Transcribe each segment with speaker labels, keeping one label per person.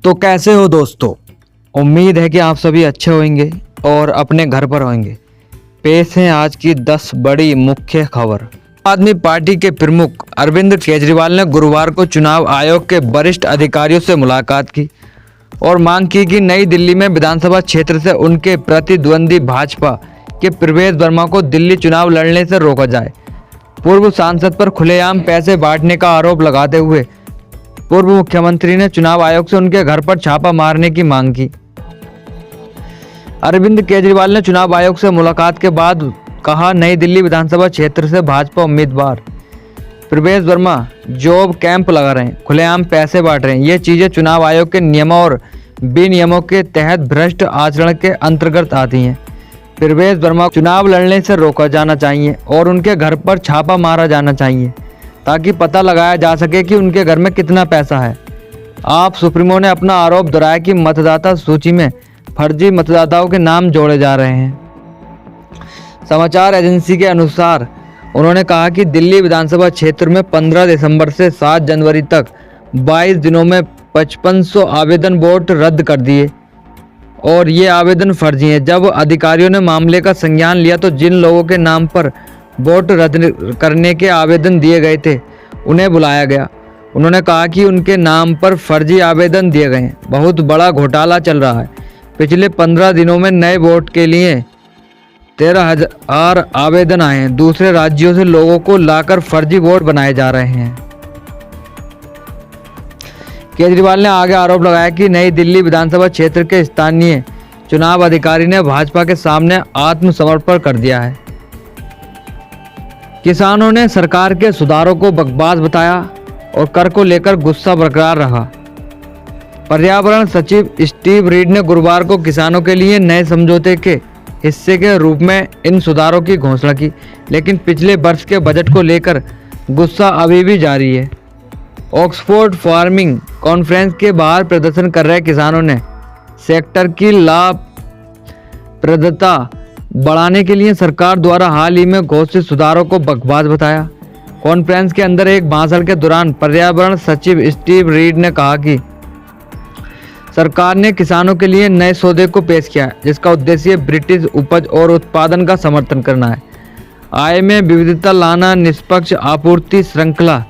Speaker 1: तो कैसे हो दोस्तों। उम्मीद है कि आप सभी अच्छे होंगे और अपने घर पर होंगे। पेश है आज की 10 बड़ी मुख्य खबर। आम आदमी पार्टी के प्रमुख अरविंद केजरीवाल ने गुरुवार को चुनाव आयोग के वरिष्ठ अधिकारियों से मुलाकात की और मांग की कि नई दिल्ली में विधानसभा क्षेत्र से उनके प्रतिद्वंदी भाजपा के प्रवेश वर्मा को दिल्ली चुनाव लड़ने से रोका जाए। पूर्व सांसद पर खुलेआम पैसे बांटने का आरोप लगाते हुए पूर्व मुख्यमंत्री ने चुनाव आयोग से उनके घर पर छापा मारने की मांग की। अरविंद केजरीवाल ने चुनाव आयोग से मुलाकात के बाद कहा, नई दिल्ली विधानसभा क्षेत्र से भाजपा उम्मीदवार प्रवेश वर्मा जॉब कैंप लगा रहे हैं, खुलेआम पैसे बांट रहे हैं। ये चीज़ें चुनाव आयोग के नियमों और विनियमों के तहत भ्रष्ट आचरण के अंतर्गत आती हैं। प्रवेश वर्मा को चुनाव लड़ने से रोका जाना चाहिए और उनके घर पर छापा मारा जाना चाहिए ताकि पता लगाया जा सके कि उनके घर में कितना पैसा है। आप सुप्रीमो ने अपना आरोप दोहराया कि मतदाता सूची में फर्जी मतदाताओं के नाम जोड़े जा रहे हैं। समाचार एजेंसी के अनुसार उन्होंने कहा कि दिल्ली विधानसभा क्षेत्र में 15 दिसंबर से 7 जनवरी तक 22 दिनों में 5500 आवेदन वोट रद्द कर दिए और ये आवेदन फर्जी हैं। जब अधिकारियों ने मामले का संज्ञान लिया तो जिन लोगों के नाम पर वोट रद्द करने के आवेदन दिए गए थे उन्हें बुलाया गया। उन्होंने कहा कि उनके नाम पर फर्जी आवेदन दिए गए हैं। बहुत बड़ा घोटाला चल रहा है। पिछले 15 दिनों में नए वोट के लिए 13,000 आवेदन आए हैं। दूसरे राज्यों से लोगों को लाकर फर्जी वोट बनाए जा रहे हैं। केजरीवाल ने आगे आरोप लगाया कि नई दिल्ली विधानसभा क्षेत्र के स्थानीय चुनाव अधिकारी ने भाजपा के सामने आत्मसमर्पण कर दिया है। किसानों ने सरकार के सुधारों को बकवास बताया और कर को लेकर गुस्सा बरकरार रहा। पर्यावरण सचिव स्टीव रीड ने गुरुवार को किसानों के लिए नए समझौते के हिस्से के रूप में इन सुधारों की घोषणा की, लेकिन पिछले वर्ष के बजट को लेकर गुस्सा अभी भी जारी है। ऑक्सफोर्ड फार्मिंग कॉन्फ्रेंस के बाहर प्रदर्शन कर रहे किसानों ने सेक्टर की लाभप्रदता बढ़ाने के लिए सरकार द्वारा हाल ही में घोषित सुधारों को बकवास बताया। कॉन्फ्रेंस के अंदर एक भाषण के दौरान पर्यावरण सचिव स्टीव रीड ने कहा कि सरकार ने किसानों के लिए नए सौदे को पेश किया है जिसका उद्देश्य ब्रिटिश उपज और उत्पादन का समर्थन करना है, आय में विविधता लाना, निष्पक्ष आपूर्ति श्रृंखला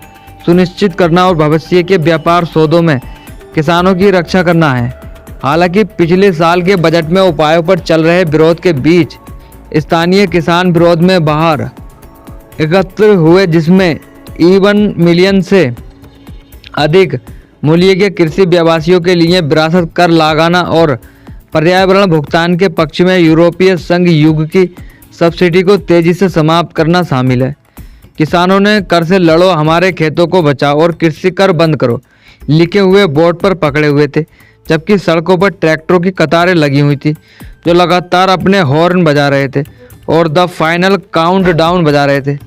Speaker 1: सुनिश्चित करना और भविष्य के व्यापार सौदों में किसानों की रक्षा करना है। हालांकि पिछले साल के बजट में उपायों पर चल रहे विरोध के बीच स्थानीय किसान विरोध में बाहर एकत्र हुए, जिसमें 1 मिलियन से अधिक मूल्य के कृषि व्यवसायियों के लिए विरासत कर लगाना और पर्यावरण भुगतान के पक्ष में यूरोपीय संघ युग की सब्सिडी को तेजी से समाप्त करना शामिल है। किसानों ने कर से लड़ो, हमारे खेतों को बचाओ और कृषि कर बंद करो लिखे हुए बोर्ड पर पकड़े हुए थे, जबकि सड़कों पर ट्रैक्टरों की कतारें लगी हुई थी जो लगातार अपने हॉर्न बजा रहे थे और द फाइनल काउंटडाउन बजा रहे थे।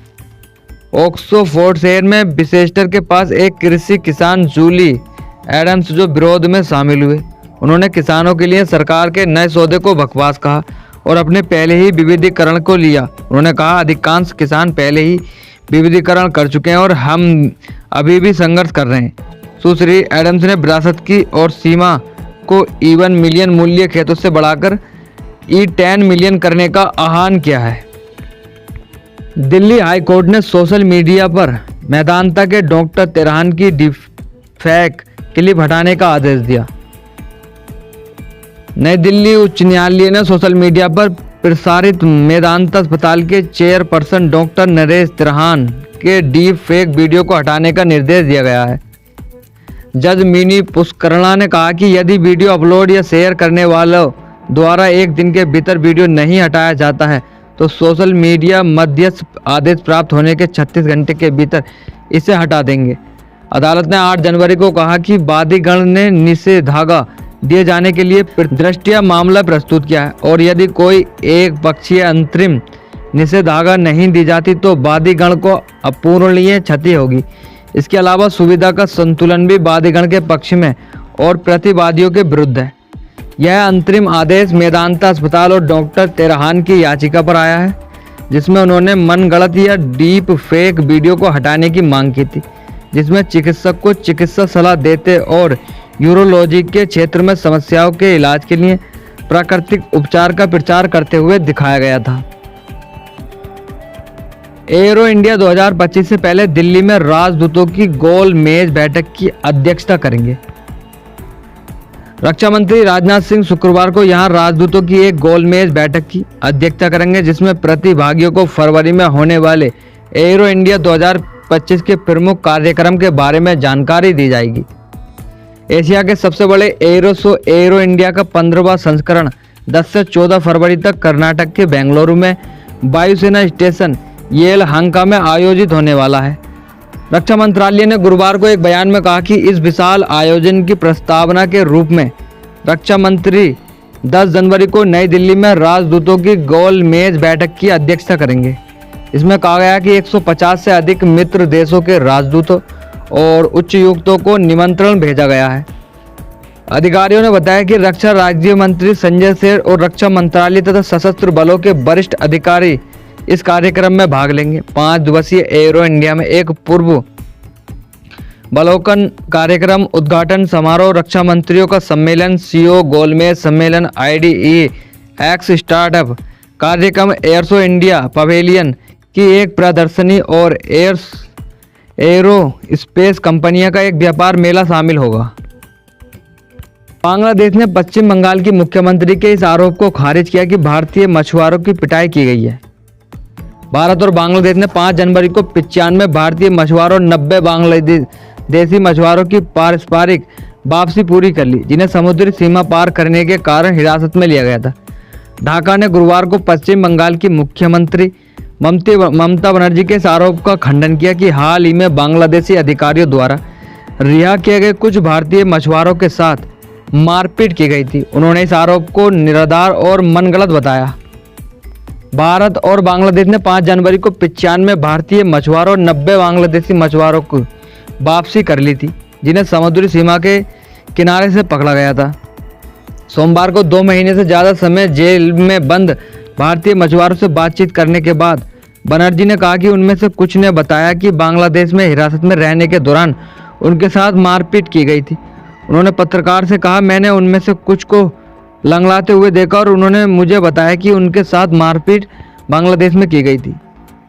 Speaker 1: ऑक्सफोर्ड शहर में विसेस्टर के पास एक कृषि किसान जूली एडम्स जो विरोध में शामिल हुए। उन्होंने किसानों के लिए सरकार के नए सौदे को बकवास कहा और अपने पहले ही विविधीकरण को लिया। उन्होंने कहा, अधिकांश किसान पहले ही विविधीकरण कर चुके हैं और हम अभी भी संघर्ष कर रहे हैं। सुश्री एडम्स ने विरासत की और सीमा को 1 मिलियन मूल्य खेतों से बढ़ाकर 10 मिलियन करने का आह्वान किया है। दिल्ली हाई कोर्ट ने सोशल मीडिया पर मेदांता के डॉक्टर तेरहान की डीपफेक क्लिप हटाने का आदेश दिया। नई दिल्ली उच्च न्यायालय ने सोशल मीडिया पर प्रसारित मेदांता अस्पताल के चेयरपर्सन डॉक्टर नरेश तेरहान के डीप फेक वीडियो को हटाने का निर्देश दिया गया है। जज मिनी पुष्करणा ने कहा कि यदि वीडियो अपलोड या शेयर करने वालों द्वारा 1 दिन के भीतर वीडियो नहीं हटाया जाता है तो सोशल मीडिया मध्यस्थ आदेश प्राप्त होने के 36 घंटे के भीतर इसे हटा देंगे। अदालत ने 8 जनवरी को कहा कि वादीगण ने निषेधाज्ञा दिए जाने के लिए दृष्टिया मामला प्रस्तुत किया है और यदि कोई एक पक्षीय अंतरिम निषेधाज्ञा नहीं दी जाती तो वादीगण को अपूरणीय क्षति होगी। इसके अलावा सुविधा का संतुलन भी वादीगण के पक्ष में और प्रतिवादियों के विरुद्ध है। यह अंतरिम आदेश मेदांता अस्पताल और डॉक्टर तेरहान की याचिका पर आया है, जिसमें उन्होंने मनगढ़ंत या डीप फेक वीडियो को हटाने की मांग की थी, जिसमें चिकित्सक को चिकित्सा सलाह देते और यूरोलॉजी के क्षेत्र में समस्याओं के इलाज के लिए प्राकृतिक उपचार का प्रचार करते हुए दिखाया गया था। एरो इंडिया 2025 से पहले दिल्ली में राजदूतों की गोल मेज बैठक की अध्यक्षता करेंगे। रक्षा मंत्री राजनाथ सिंह शुक्रवार को यहां राजदूतों की एक गोलमेज बैठक की अध्यक्षता करेंगे, जिसमें प्रतिभागियों को फरवरी में होने वाले एरो इंडिया 2025 के प्रमुख कार्यक्रम के बारे में जानकारी दी जाएगी। एशिया के सबसे बड़े एरो शो एरो इंडिया का 15वां संस्करण 10 से 14 फरवरी तक कर्नाटक के बेंगलुरु में वायुसेना स्टेशन येलहंका में आयोजित होने वाला है। रक्षा मंत्रालय ने गुरुवार को एक बयान में कहा कि इस विशाल आयोजन की प्रस्तावना के रूप में रक्षा मंत्री 10 जनवरी को नई दिल्ली में राजदूतों की गोल मेज बैठक की अध्यक्षता करेंगे। इसमें कहा गया कि 150 से अधिक मित्र देशों के राजदूतों और उच्चायुक्तों को निमंत्रण भेजा गया है। अधिकारियों ने बताया कि रक्षा राज्य मंत्री संजय सेठ और रक्षा मंत्रालय तथा सशस्त्र बलों के वरिष्ठ अधिकारी इस कार्यक्रम में भाग लेंगे। 5 दिवसीय एरो इंडिया में एक पूर्व बलोकन कार्यक्रम, उद्घाटन समारोह, रक्षा मंत्रियों का सम्मेलन, सीओ गोलमेज सम्मेलन, IDE एक्स स्टार्टअप कार्यक्रम, एयरशो इंडिया पवेलियन की एक प्रदर्शनी और एरो स्पेस कंपनियों का एक व्यापार मेला शामिल होगा। बांग्लादेश ने पश्चिम बंगाल की मुख्यमंत्री के इस आरोप को खारिज किया कि भारतीय मछुआरों की पिटाई की गई है। भारत और बांग्लादेश ने 5 जनवरी को 95 भारतीय मछुआरों और 90 बांग्लादेशी मछुआरों की पारस्परिक वापसी पूरी कर ली, जिन्हें समुद्री सीमा पार करने के कारण हिरासत में लिया गया था। ढाका ने गुरुवार को पश्चिम बंगाल की मुख्यमंत्री ममता बनर्जी के इस आरोप का खंडन किया कि हाल ही में बांग्लादेशी अधिकारियों द्वारा रिहा किए गए कुछ भारतीय मछुआरों के साथ मारपीट की गई थी। उन्होंने इस आरोप को निराधार और मनगढ़ंत बताया। भारत और बांग्लादेश ने 5 जनवरी को 95 भारतीय मछुआरों और 90 बांग्लादेशी मछुआरों को वापसी कर ली थी, जिन्हें समुद्री सीमा के किनारे से पकड़ा गया था। सोमवार को 2 महीने से ज़्यादा समय जेल में बंद भारतीय मछुआरों से बातचीत करने के बाद बनर्जी ने कहा कि उनमें से कुछ ने बताया कि बांग्लादेश में हिरासत में रहने के दौरान उनके साथ मारपीट की गई थी। उन्होंने पत्रकार से कहा, मैंने उनमें से कुछ को लंगड़ाते हुए देखा और उन्होंने मुझे बताया कि उनके साथ मारपीट बांग्लादेश में की गई थी।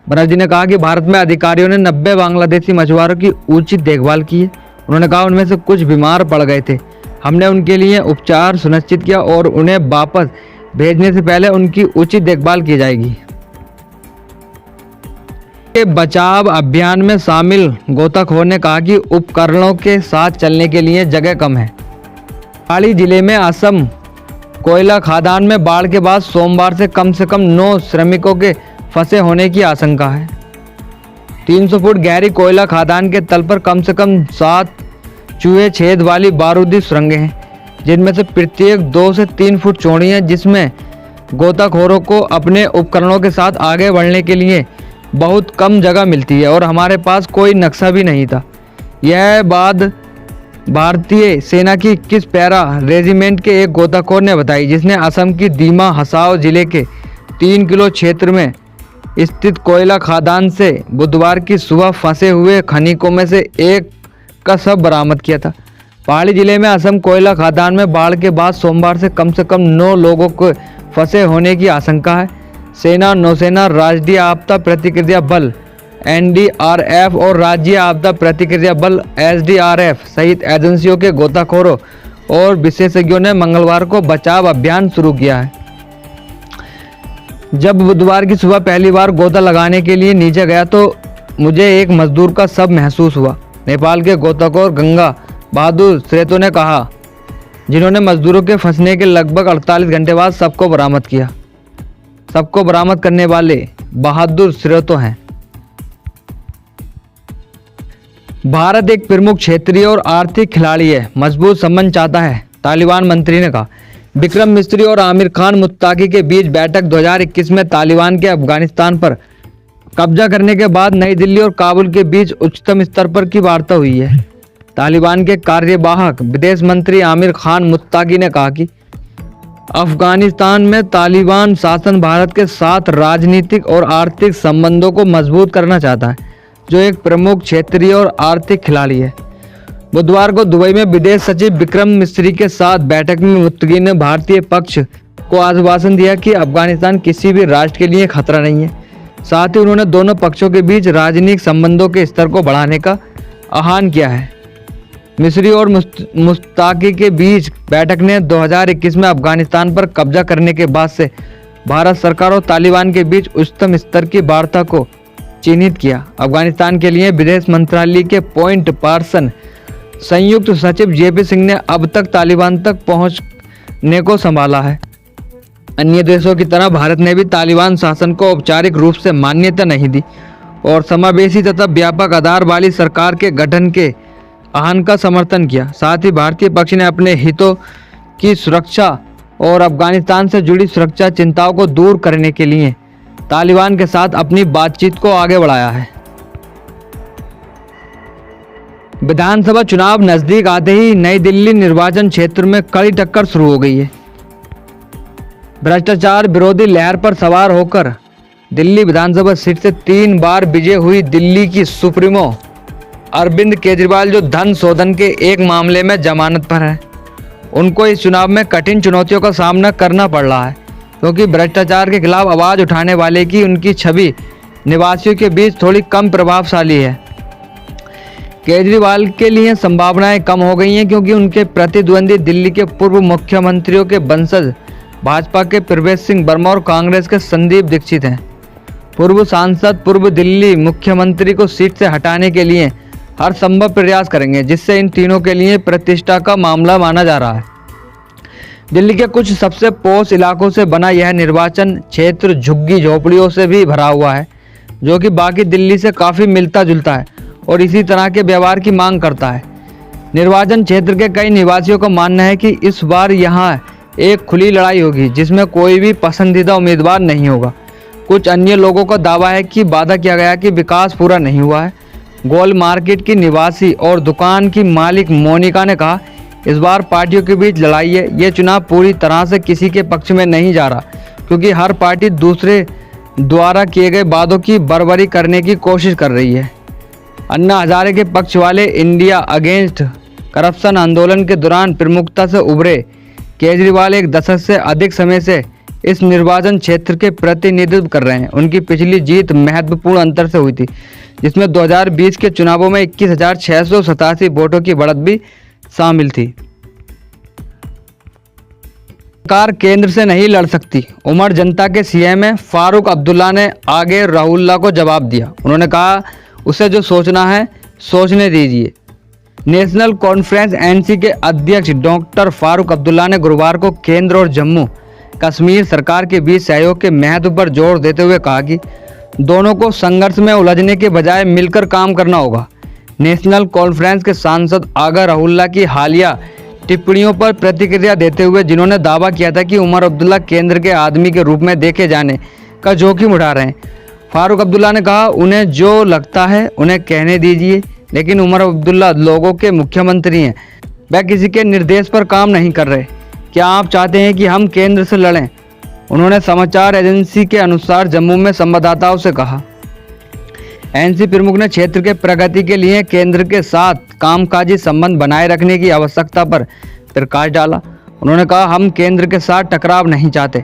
Speaker 1: बनर्जी ने कहा कि भारत में अधिकारियों ने 90 बांग्लादेशी मछुआरों की उचित देखभाल की है। उन्होंने कहा, उनमें से कुछ बीमार पड़ गए थे। हमने उनके लिए उपचार सुनिश्चित किया और उन्हें वापस भेजने से पहले उनकी उचित देखभाल की जाएगी। बचाव अभियान में शामिल गोताखोर ने कहा कि उपकरणों के साथ चलने के लिए जगह कम है। पहाड़ी जिले में असम कोयला खदान में बाढ़ के बाद सोमवार से कम 9 श्रमिकों के फंसे होने की आशंका है। 300 फुट गहरी कोयला खदान के तल पर कम से कम 7 चूहे छेद वाली बारूदी सुरंगें हैं, जिनमें से प्रत्येक 2 से 3 फुट चौड़ी है, जिसमें गोताखोरों को अपने उपकरणों के साथ आगे बढ़ने के लिए बहुत कम जगह मिलती है और हमारे पास कोई नक्शा भी नहीं था। यह बात भारतीय सेना की 21 पैरा रेजिमेंट के एक गोताखोर ने बताई, जिसने असम की दीमा हसाओ जिले के 3 किलो क्षेत्र में स्थित कोयला खदान से बुधवार की सुबह फंसे हुए खनिकों में से एक का शव बरामद किया था। पहाड़ी जिले में असम कोयला खदान में बाढ़ के बाद सोमवार से कम 9 लोगों को फंसे होने की आशंका है। सेना, नौसेना, राष्ट्रीय आपदा प्रतिक्रिया बल NDRF और राज्य आपदा प्रतिक्रिया बल SDRF सहित एजेंसियों के गोताखोरों और विशेषज्ञों ने मंगलवार को बचाव अभियान शुरू किया है। जब बुधवार की सुबह पहली बार गोता लगाने के लिए नीचे गया तो मुझे एक मजदूर का शव महसूस हुआ, नेपाल के गोताखोर गंगा बहादुर श्रेतो ने कहा, जिन्होंने मजदूरों के फंसने के लगभग 48 घंटे बाद शव को बरामद किया। शव को बरामद करने वाले बहादुर श्रेतो हैं। भारत एक प्रमुख क्षेत्रीय और आर्थिक खिलाड़ी है, मजबूत संबंध चाहता है, तालिबान मंत्री ने कहा। विक्रम मिस्री और आमिर खान मुत्ताकी के बीच बैठक 2021 में तालिबान के अफगानिस्तान पर कब्जा करने के बाद नई दिल्ली और काबुल के बीच उच्चतम स्तर पर की वार्ता हुई है। तालिबान के कार्यवाहक विदेश मंत्री आमिर खान मुत्ताकी ने कहा कि अफगानिस्तान में तालिबान शासन भारत के साथ राजनीतिक और आर्थिक संबंधों को मजबूत करना चाहता है, जो एक प्रमुख क्षेत्रीय और आर्थिक खिलाड़ी है। बुधवार को दुबई में विदेश सचिव विक्रम मिस्री के साथ बैठक में मुत्तकीन ने भारतीय पक्ष को आश्वासन दिया कि अफगानिस्तान किसी भी राष्ट्र के लिए खतरा नहीं है। साथ ही उन्होंने दोनों पक्षों के बीच राजनीतिक संबंधों के स्तर को बढ़ाने का आह्वान किया है। मिस्री और मुश्ताकी के बीच बैठक ने 2021 में अफगानिस्तान पर कब्जा करने के बाद से भारत सरकार और तालिबान के बीच उच्चतम स्तर की वार्ता को चिन्हित किया। अफगानिस्तान के लिए विदेश मंत्रालय के पॉइंट पर्सन संयुक्त सचिव जेपी सिंह ने अब तक तालिबान तक पहुंचने को संभाला है। अन्य देशों की तरह भारत ने भी तालिबान शासन को औपचारिक रूप से मान्यता नहीं दी और समावेशी तथा व्यापक आधार वाली सरकार के गठन के आह्वान का समर्थन किया। साथ ही भारतीय पक्ष ने अपने हितों की सुरक्षा और अफगानिस्तान से जुड़ी सुरक्षा चिंताओं को दूर करने के लिए तालिबान के साथ अपनी बातचीत को आगे बढ़ाया है। विधानसभा चुनाव नजदीक आते ही नई दिल्ली निर्वाचन क्षेत्र में कड़ी टक्कर शुरू हो गई है। भ्रष्टाचार विरोधी लहर पर सवार होकर दिल्ली विधानसभा सीट से 3 बार विजय हुई दिल्ली की सुप्रीमो अरविंद केजरीवाल, जो धन शोधन के एक मामले में जमानत पर है, उनको इस चुनाव में कठिन चुनौतियों का सामना करना पड़ रहा है, क्योंकि भ्रष्टाचार के खिलाफ आवाज उठाने वाले की उनकी छवि निवासियों के बीच थोड़ी कम प्रभावशाली है। केजरीवाल के लिए संभावनाएं कम हो गई हैं, क्योंकि उनके प्रतिद्वंदी दिल्ली के पूर्व मुख्यमंत्रियों के वंशज भाजपा के प्रवेश सिंह वर्मा और कांग्रेस के संदीप दीक्षित हैं। पूर्व सांसद पूर्व दिल्ली मुख्यमंत्री को सीट से हटाने के लिए हर संभव प्रयास करेंगे, जिससे इन तीनों के लिए प्रतिष्ठा का मामला माना जा रहा है। दिल्ली के कुछ सबसे पॉश इलाकों से बना यह निर्वाचन क्षेत्र झुग्गी झोपड़ियों से भी भरा हुआ है, जो कि बाकी दिल्ली से काफ़ी मिलता जुलता है और इसी तरह के व्यवहार की मांग करता है। निर्वाचन क्षेत्र के कई निवासियों का मानना है कि इस बार यहाँ एक खुली लड़ाई होगी, जिसमें कोई भी पसंदीदा उम्मीदवार नहीं होगा। कुछ अन्य लोगों का दावा है कि वादा किया गया कि विकास पूरा नहीं हुआ है। गोल मार्केट की निवासी और दुकान की मालिक मोनिका ने कहा, इस बार पार्टियों के बीच लड़ाई है। ये चुनाव पूरी तरह से किसी के पक्ष में नहीं जा रहा, क्योंकि हर पार्टी दूसरे द्वारा किए गए वादों की बरबरी करने की कोशिश कर रही है। अन्ना हजारे के पक्ष वाले इंडिया अगेंस्ट करप्शन आंदोलन के दौरान प्रमुखता से उभरे केजरीवाल एक दशक से अधिक समय से इस निर्वाचन क्षेत्र के प्रतिनिधित्व कर रहे हैं। उनकी पिछली जीत महत्वपूर्ण अंतर से हुई थी, जिसमें 2020 के चुनावों में 21,687 वोटों की बढ़त भी शामिल थी। सरकार केंद्र से नहीं लड़ सकती, उमर जनता के सीएम है फारूक अब्दुल्ला ने आगे राहुल्ला को जवाब दिया। उन्होंने कहा, उसे जो सोचना है सोचने दीजिए। नेशनल कॉन्फ्रेंस एनसी के अध्यक्ष डॉक्टर फारूक अब्दुल्ला ने गुरुवार को केंद्र और जम्मू कश्मीर सरकार के बीच सहयोग के महत्व पर जोर देते हुए कहा कि दोनों को संघर्ष में उलझने के बजाय मिलकर काम करना होगा। नेशनल कॉन्फ्रेंस के सांसद आगा राहुल्ला की हालिया टिप्पणियों पर प्रतिक्रिया देते हुए, जिन्होंने दावा किया था कि उमर अब्दुल्ला केंद्र के आदमी के रूप में देखे जाने का जोखिम उठा रहे हैं, फारूक अब्दुल्ला ने कहा, उन्हें जो लगता है उन्हें कहने दीजिए, लेकिन उमर अब्दुल्ला लोगों के मुख्यमंत्री हैं, वह किसी के निर्देश पर काम नहीं कर रहे। क्या आप चाहते हैं कि हम केंद्र से लड़ें? उन्होंने समाचार एजेंसी के अनुसार जम्मू में संवाददाताओं से कहा। एनसी प्रमुख ने क्षेत्र के प्रगति के लिए केंद्र के साथ कामकाजी संबंध बनाए रखने की आवश्यकता पर प्रकाश डाला। उन्होंने कहा, हम केंद्र के साथ टकराव नहीं चाहते।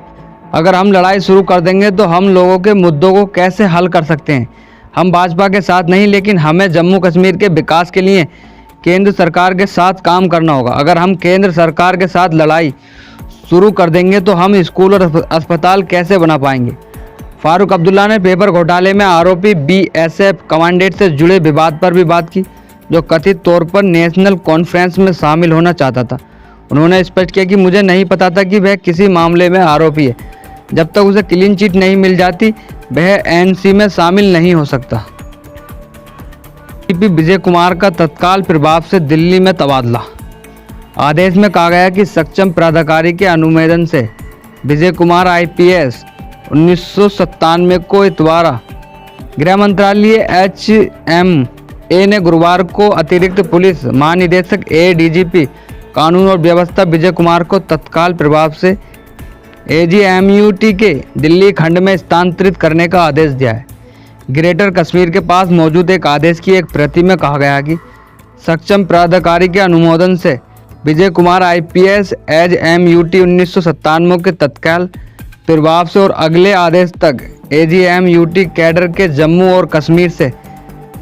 Speaker 1: अगर हम लड़ाई शुरू कर देंगे तो हम लोगों के मुद्दों को कैसे हल कर सकते हैं? हम भाजपा के साथ नहीं, लेकिन हमें जम्मू कश्मीर के विकास के लिए केंद्र सरकार के साथ काम करना होगा। अगर हम केंद्र सरकार के साथ लड़ाई शुरू कर देंगे तो हम स्कूल और अस्पताल कैसे बना पाएंगे? फारूक अब्दुल्ला ने पेपर घोटाले में आरोपी बीएसएफ कमांडेंट से जुड़े विवाद पर भी बात की, जो कथित तौर पर नेशनल कॉन्फ्रेंस में शामिल होना चाहता था। उन्होंने स्पष्ट किया कि मुझे नहीं पता था कि वह किसी मामले में आरोपी है। जब तक उसे क्लीन चिट नहीं मिल जाती, वह एनसी में शामिल नहीं हो सकता। डीजीपी विजय कुमार का तत्काल प्रभाव से दिल्ली में तबादला। आदेश में कहा गया कि सक्षम प्राधिकारी के अनुमोदन से विजय कुमार आईपीएस 1997 को द्वारा गृह मंत्रालय HMA ने गुरुवार को अतिरिक्त पुलिस महानिदेशक ADGP कानून और व्यवस्था विजय कुमार को तत्काल प्रभाव से AGMUT के दिल्ली खंड में स्थानांतरित करने का आदेश दिया है। ग्रेटर कश्मीर के पास मौजूद एक आदेश की एक प्रति में कहा गया कि सक्षम प्राधिकारी के अनुमोदन से Vijay Kumar IPS as MUT 1997 के तत्काल प्रभाव से और अगले आदेश तक AG MUT कैडर के जम्मू और कश्मीर से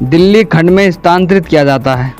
Speaker 1: दिल्ली खंड में स्थानांतरित किया जाता है।